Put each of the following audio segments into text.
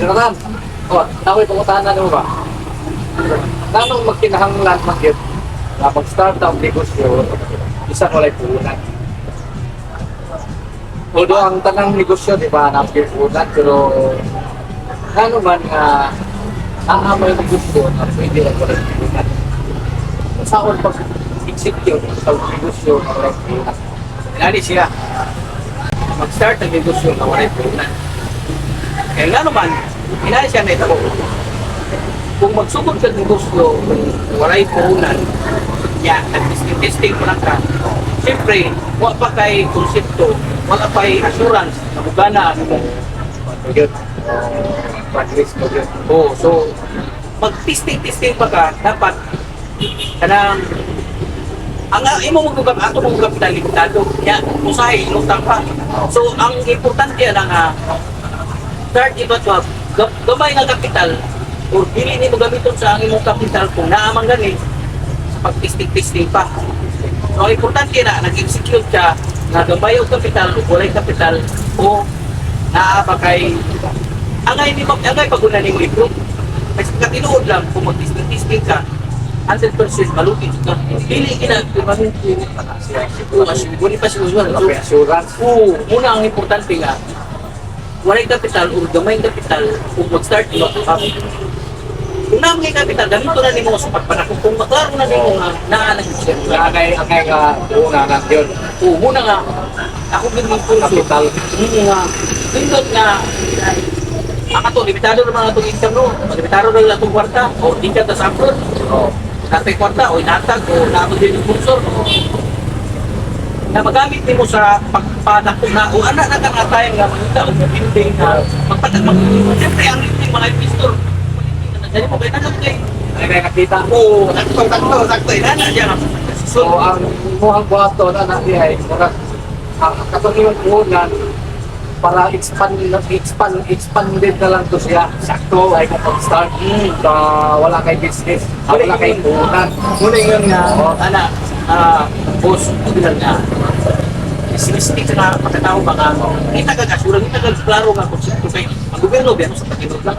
Jonathan, naway pangutanan mo ba? Nanong magkinahanglan magyud na mag-start ang negosyo, isang walay puhunan. Although ang tanang negosyo, di ba, napipunan, pero ano man nga aamay negosyo na pwede lang walay puhunan. Saan pag-execute sa negosyo na walay puhunan? Inali siya, mag-start ang negosyo na walay puhunan. Kaya nga naman, inali siya na ito. Kung magsugod ka ng negosyo, walay puhunan, yan, nag-testing mo lang ka. Siyempre, wala pa kay konsepto, wala pa kay assurance, nabugana mo. Pag-yun. Practice mo yun. Oo, so, mag-testing pa ka, dapat, kanang, ang imo mo gugam, ato mo gugam limitado, yan, usahay, inutang pa. So, ang importante yan ang, start iba to, gamay nga kapital, o dili ni mo gamiton sa ang imong kapital kung naamang gani sa pag-testing pa. So, ang importante na nag-execute ka na gambay o kapital o walay kapital o naaba kay angay pagunan ni mo improve. Kasi katinuod lang kung mag-testing ka 100% malutin ka. Dili permanente wala pa assurance. Oo, muna ang importante nga walay kapital o gamay kapital kung mag-start mo kung naman kay kapital, gamito na ni mo sa pagpanakong. Kung maklaro na ni mo nga, naalang siya. Angay nga, una nga yun. Oo, muna nga, ako din yung kapital. Nga, tindot nga, ang ito, limitado naman itong income no. Limitado na itong kwarta, o di ka sa abroad. Natay kwarta, o inatag, o nato din yung sponsor. Na magamit ni mo sa pagpadakong na, o anak na kang nga, magkita o mabinding na, magpadakong. Siyempre, ang liting mga investor, jadi mo kaya nanap kay ay nakita. Oo, sakto inana diyan. So ang muhang buhaton ana diay murag ang katong puhunan para expanded na lang to siya. Sakto ay pag-start wala kay business, wala kay puhunan. Muna yun nga ana boss bilang nga sinistik na pagkatao baka kita kagasurang kita klaro nga konsepto kay ang gobyerno biya sa pagkinot lang.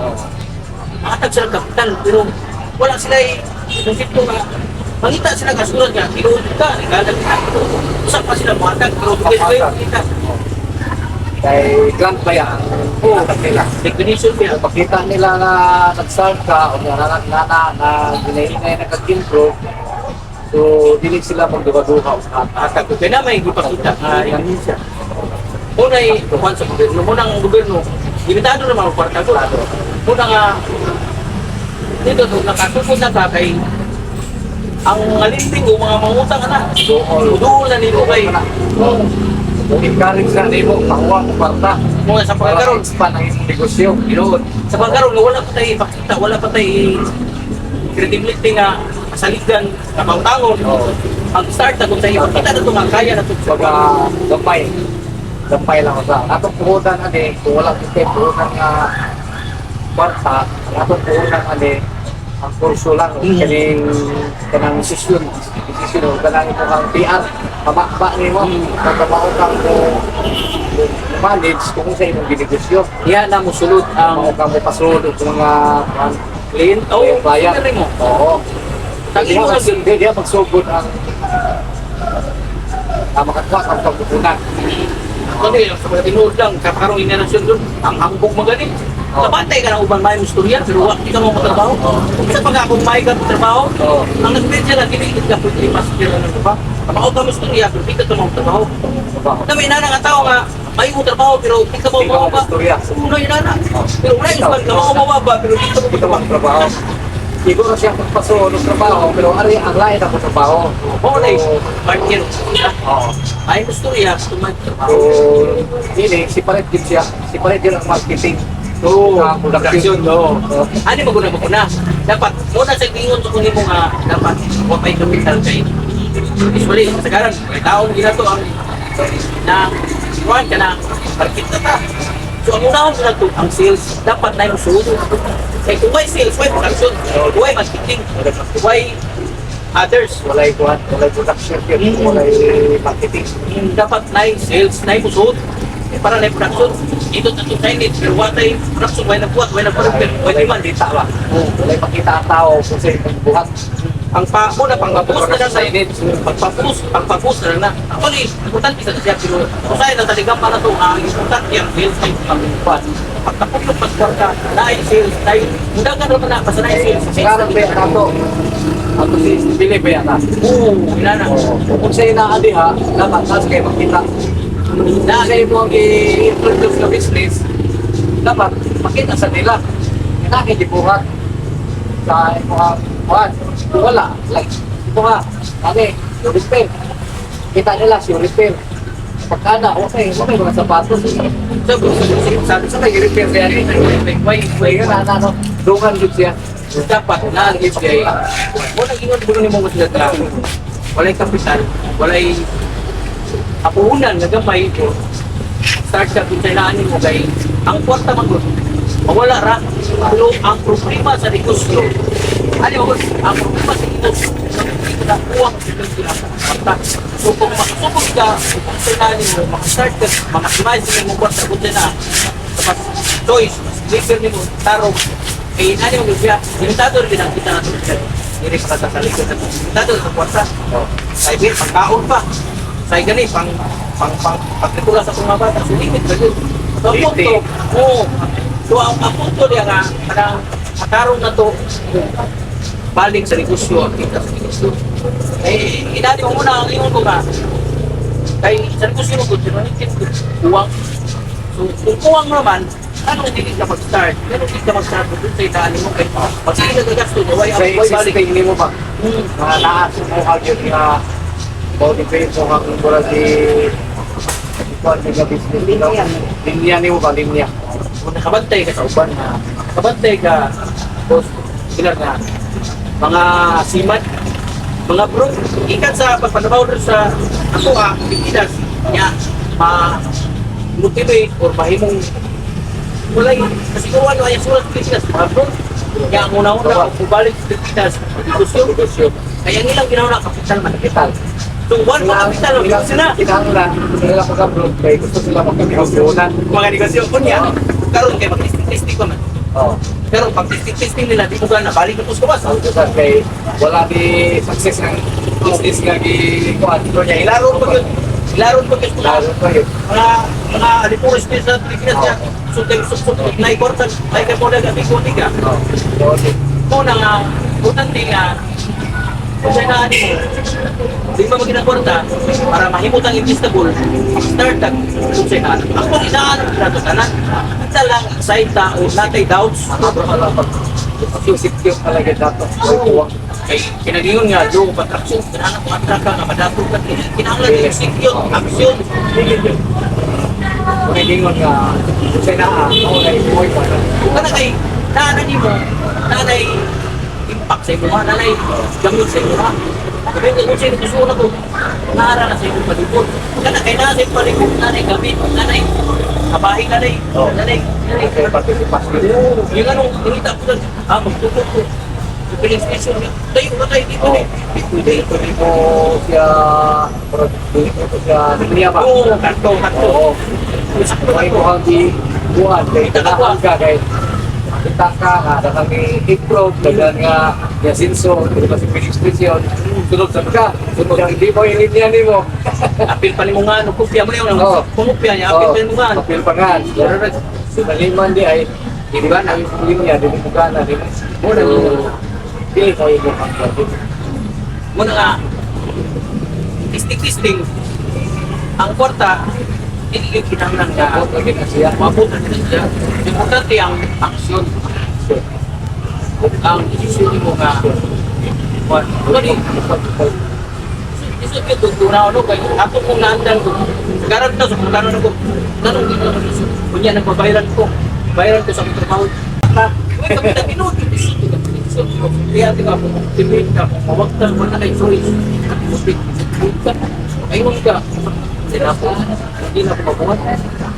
Makatag sila kapital, pero wala sila konsepto nga mangita sila kasulat nga, inuod ka, ikalag ka, usap pa sila makatag, pero tuloy kita. Kay grant ba yan? Oo, definition ba yan? Pagkita nila na nag-start ka, o na ginahinay na kag-improve, so hindi sila magduha-duha sa atag. Kaya na may ipakita nga yan siya. Una'y kuhan sa gobyerno, munang gobyerno, limitado naman ang kwarta ko. Muna nga, dito nakasupod na ka kay ang ngalinting o mga mangutang na doon na nilo kay encourage na nilo makuha mo kwarta mga sa pagkakaroon pa ng isang negosyo sa pagkakaroon wala pa tayo ipakita, wala pa tayo credibility nga kasaligan na pautangon ang start na kung tayo ipakita na ito nga kaya na ito gampay lang ako sa atong puhunan kung walang puhunan nga kwarta, atong puhunan ang kurso lang, kanang session, kanang ito kang PR, mabakba ni mo, pagkabaon kang manage kung sa imong binegosyo. Yan na mo sulod ang kang pasulod sa mga client o client mo. Oo. Tagi mo lang din dia magsugod ang makatwa ang pagpupunan. Kasi sa mga tinuod lang, kaparong inanasyon doon, ang hambog magaling. Napantay ka na ubang may istorya, pero hindi ka mo matrabaho. Kung sa pag-akong may ka matrabaho, ang nag-medya lang, kinikilit ka po, mas kira lang ba? Kapag ka mo istorya, pero hindi ka mo matrabaho. Kami na nga tao nga, may mo trabaho, pero hindi ka mo mababa. Una yun na. Pero wala yung ka mo mababa, pero hindi ka mo matrabaho. Siguro siya pagpaso ng trabaho, pero ari ang lain ako trabaho. Oo na yun, partner. Ay istorya, may trabaho. Hindi, separate din siya. Separate din ang marketing. Production, ano mo na? Dapat, muna sa gingon ko mo nga, dapat, wapay kapital kayo. Usually, kasagaran, may taong ginato ang na, kuhan ka na, market na ta. So, ang unahon ko na ito, ang sales, dapat na yung sudo. Kaya kung may sales, may production, may marketing, may others, walay production, walay marketing. Dapat na yung sales, na yung sudo. para na production. Ito tatong Chinese, pero watay production, wala nagbuhat, wala nagbuhat, wala man, dita ba? Wala makita ang tao kung sa'yo buhat. Ang muna, pang-post na lang sa init. Pang-post na lang na. Actually, importante sa siya, pero kung sa'yo na talagang para ito, ang importante ang sales ay pag-upas. Pagkapulong pag-kwarta, na-i sales, na-i, muda ka naman na, basta na-i sales. Sekarang ba yan ato? Ato si Billy ba yan? Oo, inana. Kung sa'yo naadiha, dapat kasi kayo makita. Kung sa'yo mo ang i-introduce na business, dapat makita sa nila. Nakikibuhat sa mga buhat. Kung wala, like, ito nga, yung repair. Kita nila, yung repair. Pagkana, okay mga sapatos. Sabi sa may repair kaya rin, May nga na, dungan yun siya. dapat na ang SBI, muna ingon ko ni mo sila trabaho. Walay kapital, walay apuhunan na gamay ito. Start sa pinsalaan mo kay ang kwarta magod. Mawala ra, pero ang problema sa negosyo, ano mo, ang problema sa negosyo, hindi na kuwang sila kwarta. So kung makasubog ka, kung pinsalaan mo, makastart ka, makasimasin mo kwarta kung na, dapat choice, liver ni mo, tarong, eh, ano yung gubya, limitado rin ang kita natin siya. Hindi pa sa likod na limitado sa kwarta. Sa ibig, pagkaon pa. Sa gani, pagkakula sa mga bata, so limit ba yun? So, ang punto, oo. So, ang punto niya nga, parang makarong na to, balik sa negosyo, ang kita sa negosyo. Eh, inali mo muna ang ingon ko nga, kay sa negosyo mo, kung sino kuwang. So, kung kuwang naman, ano hindi ka mag-start? Pero hindi ka mag-start doon sa itaan mo kay pag sige na gagasto mo, why Sa balik? existing ni mo ba? Mga lahat mo agad nga motivate mo kang mula si ikuan nga business. Linya ni mo ba? Linya. Kung nakabantay ka sa uban na, nakabantay ka, boss, sila na, mga siman, mga bro, ikan sa pagpanabaw rin sa ako Pilipinas, niya, ma-motivate or mahimong mulai, kasi kung ano ay sulat Pilipinas, mga bro, kaya ang una-una, kung balik sa Pilipinas, negosyo, kaya nilang ginawa na kapital man, kapital. So, one mo kapital, ang negosyo na. Kinahanglan, sila pagka-vlog kay gusto sila magkakasyonan. Mga negosyo, kunya, karoon kayo, mag-testing ko man. Oo. Pero pag testing nila, di mo gana, balik ka sa kawas. Ang kusad kay wala di success ng business nga gikuan. So, niya, ilaron mo yun. Ilaron mo yun. Lalo pa yun. Mga alipuris din sa Pilipinas niya. So, tayo susuk, naikortan, ay kayo mo na gabi ko, di ka. Oo. Muna nga, utang di nga, kung sa'yo na mo, di ba magkinakorta, para mahimot ang investable, start ang kung sa'yo na. Ako, inaanan ko na ito sana. Isa lang, excited tao, natay doubts. Secure talaga dapat. Oo. Kay kinagingon nga, do, patraksyon, kinahanap mga traka nga, madato ka, kinahanglan yung secure, action. Kung hindi mo nga sa naa, ako na ipoy pa. Kung ka na kay, nanay mo, nanay impact sa imo, nanay gamit sa imo, sabi ko, kung sino gusto na ko, nahara na sa imo palibot. Kung ka na kay nanay palibot, nanay gamit, nanay, kabahin nanay, nanay, Kaya participation. yung anong, tinita ko doon, magtutog ko, yung piling station niya, tayo na tayo dito eh. Dito mo siya, dito mo siya, niya ba? Oo, kanto. Oo. Kaya mo kang buwan, kaya tanahan ka, kaya kita ka nga, dagang i-improve, dagang nga, yasinso, hindi ba si Felix Prison, sunod sa ka, sunod ang hindi mo, ilinya ni mo. Apil pa ni mo nga, kupya mo yun, Oo. kumupya niya, apil pa ni mo nga. Apil pa nga. Sinaliman di ay, hindi ba na yung linya, hindi mo ka na, muna yung, hindi kayo mo kang gawin. Muna nga, testing, ang kwarta, hindi yung kinanglan ka, Tapos lagi na siya. mabutan na siya. Importante ang aksyon. Ang isisyon mo nga, ano ni, isip yung tugtuna, ano, kaya ato kong naandan ko, garag na, so kung gano'n ako, gano'n dito, kunya nagbabayaran ko, bayaran ko sa mga trabaho. Uy, kami na ginoon, kaya di ka kung optimate ka, kung mawagtan mo na kay choice, ayun ka, hindi na ako mabuhat.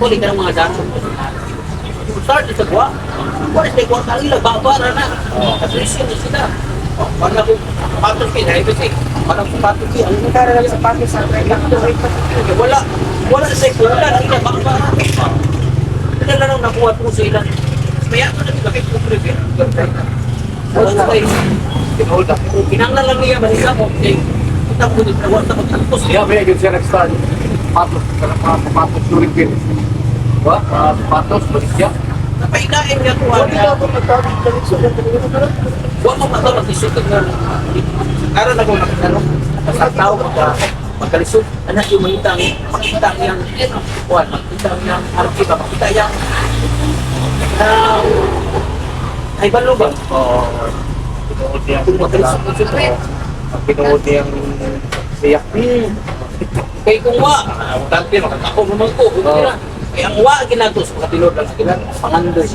Huli ka ng mga dano. Start sa kuha. What is the kuha? Ang ilang babara na. At least yun na sila. Pag ako, patos kayo, dahil kasi, Parang sapatos siya. Ang nagkara lang sapatos sa Wala sa ikulan. Ang ina, baka ina na lang nakuha po sa ilang. Kaya ko na kami po prevent. Wala tayo. Kinold na. Kinanglan lang niya, manisa ko. Kita ko dito, wala ko tapos. Siya, may agad siya nag-start. Patos, karang mga patos turing pin. Diba? Patos, balik siya. Napainain niya ko. Hindi na ako magtawag ka rin sa Huwag mo matawag, isutag na. Karoon ako nakitano. Sa tao magkalisod. Anak yung makita niyang kuwan, makita niyang arkiba, makita niyang ay balo ba? Oo. Kinood niya. Kung magkalisod mo siyempre. Kinood niyang siyak. Kaya kung wa, tante makakako mo ko. Kaya ang wa ginagos, makatinood lang sila. Pangandoy.